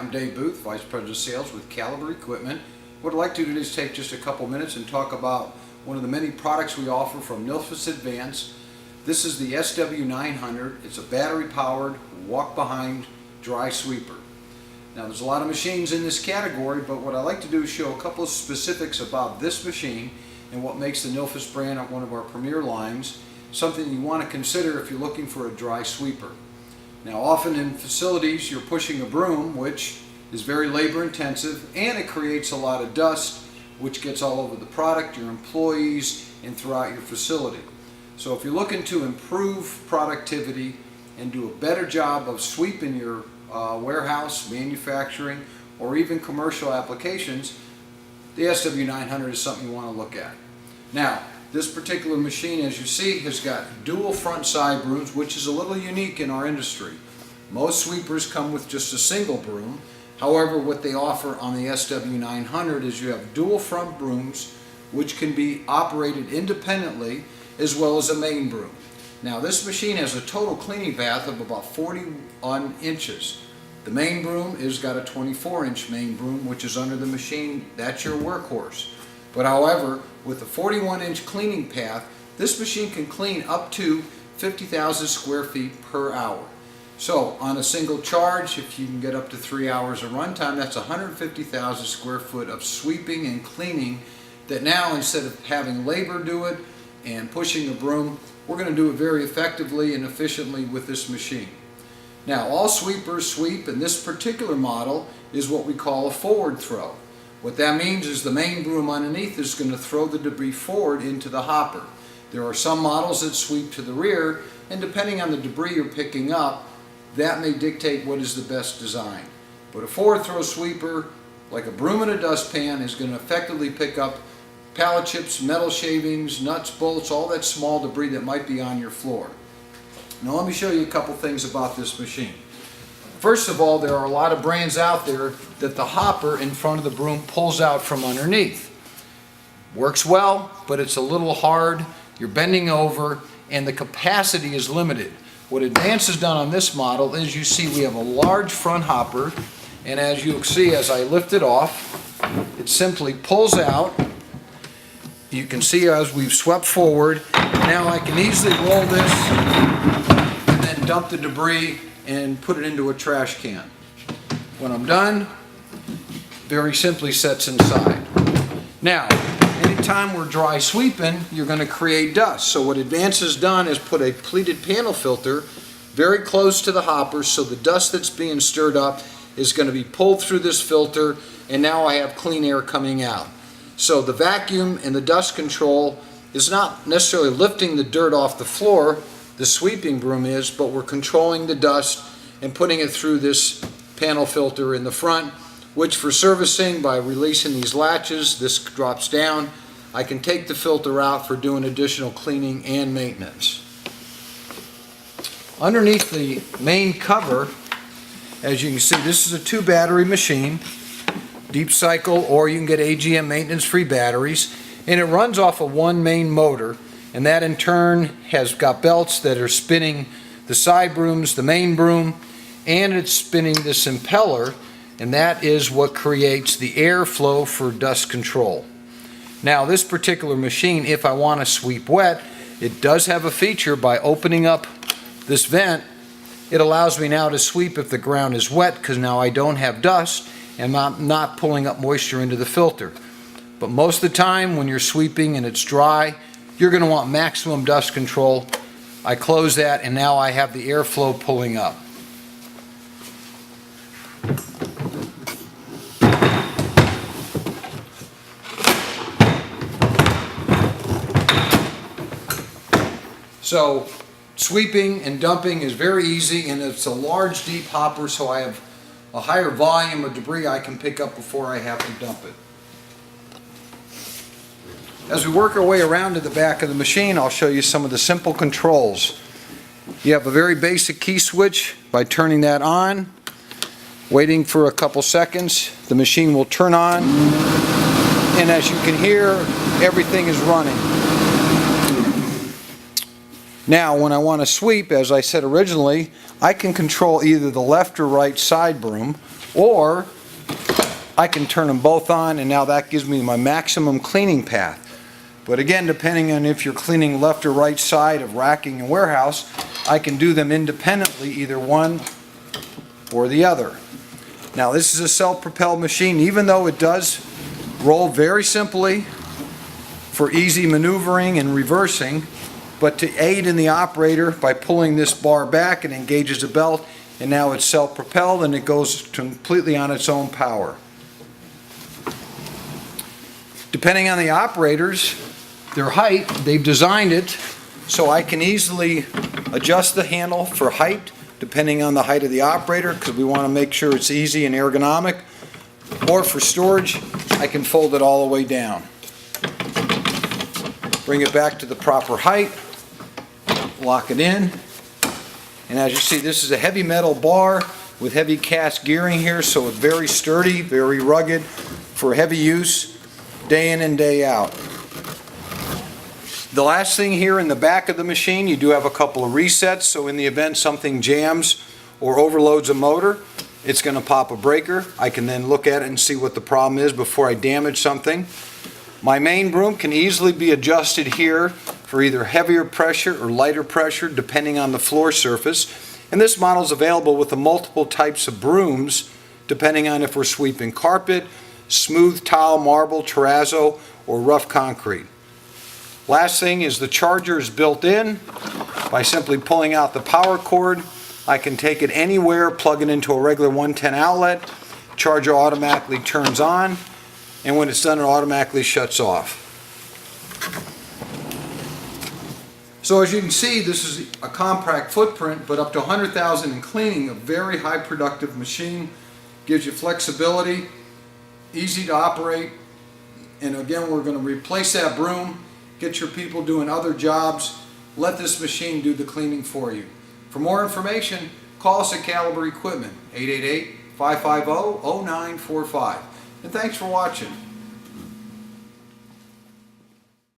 I'm Dave Booth, Vice President of Sales with Caliber Equipment. What I'd like to do is take just a couple minutes and talk about one of the many products we offer from Advance. This is the SW900. It's a battery-powered, walk-behind dry sweeper. Now there's a lot of machines in this category, but what I'd like to do is show a couple of specifics about this machine and what makes the Nilfisk brand one of our premier lines, something you want to consider if you're looking for a dry sweeper. Now often in facilities you're pushing a broom, which is very labor intensive, and it creates a lot of dust which gets all over the product, your employees, and throughout your facility. So if you're looking to improve productivity and do a better job of sweeping your warehouse, manufacturing, or even commercial applications, the SW900 is something you want to look at. Now, this particular machine, as you see, has got dual front side brooms, which is a little unique in our industry. Most sweepers come with just a single broom. However, what they offer on the SW900 is you have dual front brooms, which can be operated independently, as well as a main broom. Now, this machine has a total cleaning bath of about 41 inches. The main broom has got a 24-inch main broom, which is under the machine. That's your workhorse. But however, with a 41-inch cleaning path, this machine can clean up to 50,000 square feet per hour. So on a single charge, if you can get up to 3 hours of runtime, that's 150,000 square foot of sweeping and cleaning that now, instead of having labor do it and pushing a broom, we're going to do it very effectively and efficiently with this machine. Now, all sweepers sweep, and this particular model is what we call a forward throw. What that means is the main broom underneath is going to throw the debris forward into the hopper. There are some models that sweep to the rear, and depending on the debris you're picking up, that may dictate what is the best design. But a forward throw sweeper, like a broom in a dustpan, is going to effectively pick up pallet chips, metal shavings, nuts, bolts, all that small debris that might be on your floor. Now let me show you a couple things about this machine. First of all, there are a lot of brands out there that the hopper in front of the broom pulls out from underneath. Works well, but it's a little hard. You're bending over, and the capacity is limited. What Advance has done on this model is, you see, we have a large front hopper, and as you see, as I lift it off, it simply pulls out. You can see as we've swept forward. Now I can easily roll this and then dump the debris and put it into a trash can. When I'm done, very simply sets inside. Now, anytime we're dry sweeping, you're going to create dust. So what Advance has done is put a pleated panel filter very close to the hopper, so the dust that's being stirred up is going to be pulled through this filter, and now I have clean air coming out. So the vacuum and the dust control is not necessarily lifting the dirt off the floor, the sweeping broom is, but we're controlling the dust and putting it through this panel filter in the front, which for servicing, by releasing these latches, this drops down. I can take the filter out for doing additional cleaning and maintenance. Underneath the main cover, as you can see, this is a 2-battery machine, deep cycle, or you can get AGM maintenance-free batteries, and it runs off of one main motor, and that in turn has got belts that are spinning the side brooms, the main broom, and it's spinning this impeller, and that is what creates the airflow for dust control. Now this particular machine, if I want to sweep wet, it does have a feature. By opening up this vent, it allows me now to sweep if the ground is wet, because now I don't have dust and I'm not pulling up moisture into the filter. But most of the time when you're sweeping and it's dry, you're going to want maximum dust control. I close that, and now I have the airflow pulling up. So sweeping and dumping is very easy, and it's a large deep hopper, so I have a higher volume of debris I can pick up before I have to dump it. As we work our way around to the back of the machine, I'll show you some of the simple controls. You have a very basic key switch. By turning that on, waiting for a couple seconds, the machine will turn on, and as you can hear, everything is running. Now when I want to sweep, as I said originally, I can control either the left or right side broom, or I can turn them both on, and now that gives me my maximum cleaning path. But again, depending on if you're cleaning left or right side of racking and warehouse, I can do them independently, either one or the other. Now this is a self-propelled machine. Even though it does roll very simply for easy maneuvering and reversing, but to aid in the operator by pulling this bar back, it engages the belt, and now it's self-propelled and it goes completely on its own power. Depending on the operators, their height, they've designed it so I can easily adjust the handle for height depending on the height of the operator, because we want to make sure it's easy and ergonomic. Or for storage, I can fold it all the way down. Bring it back to the proper height, lock it in, and as you see, this is a heavy metal bar with heavy cast gearing here, so it's very sturdy, very rugged for heavy use day in and day out. The last thing here in the back of the machine, you do have a couple of resets, so in the event something jams or overloads a motor, it's going to pop a breaker. I can then look at it and see what the problem is before I damage something. My main broom can easily be adjusted here for either heavier pressure or lighter pressure depending on the floor surface. And this model is available with the multiple types of brooms depending on if we're sweeping carpet, smooth tile, marble, terrazzo, or rough concrete. Last thing is the charger is built in. By simply pulling out the power cord, I can take it anywhere, plug it into a regular 110 outlet, charger automatically turns on, and when it's done, it automatically shuts off. So as you can see, this is a compact footprint, but up to 100,000 in cleaning, a very high productive machine. Gives you flexibility, easy to operate, and again, we're going to replace that broom, get your people doing other jobs, let this machine do the cleaning for you. For more information, call us at Caliber Equipment, 888-550-0945. And thanks for watching.